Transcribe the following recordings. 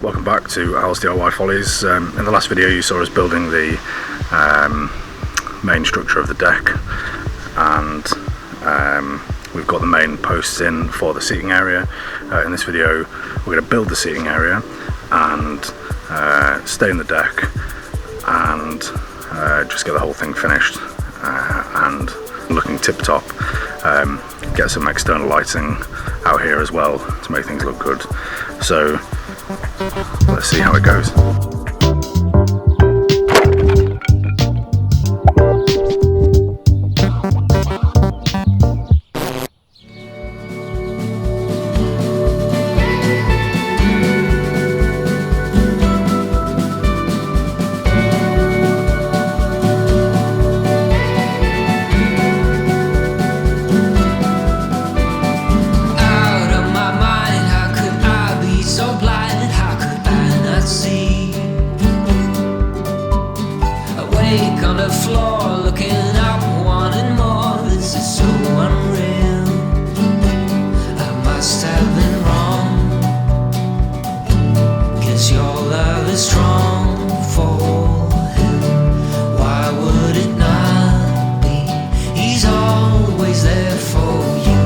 Welcome back to Al's DIY Follies. In the last video you saw us building the main structure of the deck, and we've got the main posts in for the seating area. In this video we're going to build the seating area and stay in the deck and just get the whole thing finished and looking tip top. Get some external lighting out here as well to make things look good. So let's see how it goes. On the floor, looking up, wanting more. This is so unreal. I must have been wrong, 'cause your love is strong for him. Why would it not be? He's always there for you.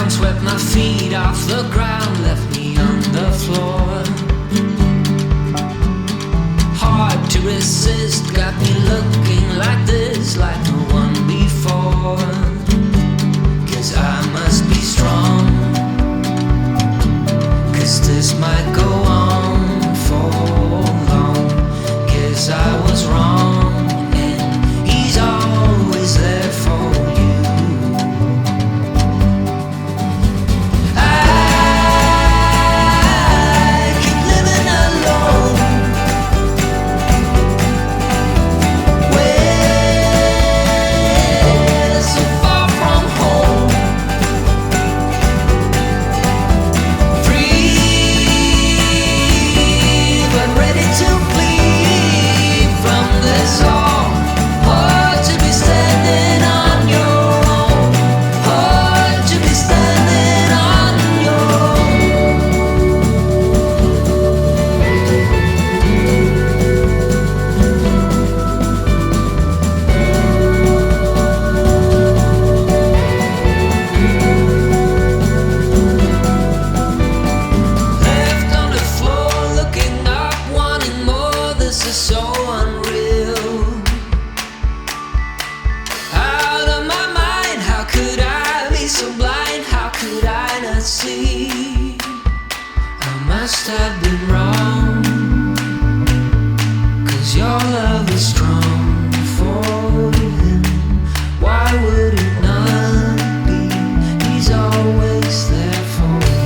Swept my feet off the ground, left me on the floor. Hard to resist, got me looking like this, like no one before. 'Cause I must be strong, 'cause this might go on for long. 'Cause I was wrong, and he's always there for you. See, I must have been wrong, 'cause your love is strong for him. Why would it not be? He's always there for you.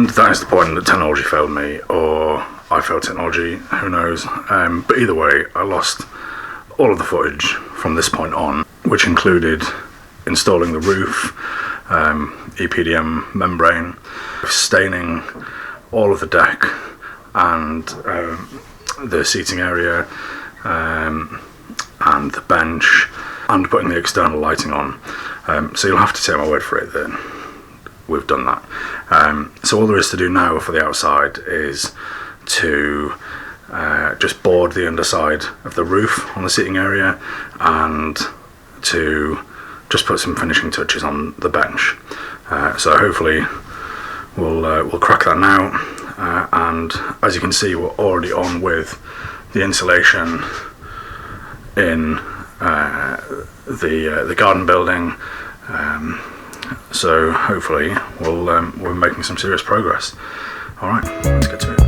And that is the point that technology failed me, or I failed technology, who knows. But either way, I lost all of the footage from this point on, which included installing the roof, EPDM membrane, staining all of the deck and the seating area and the bench, and putting the external lighting on. So you'll have to take my word for it that we've done that. So all there is to do now for the outside is to just board the underside of the roof on the seating area and to just put some finishing touches on the bench. So hopefully we'll crack that now, and as you can see, we're already on with the insulation in the garden building. So hopefully we're making some serious progress. All right, let's get to it.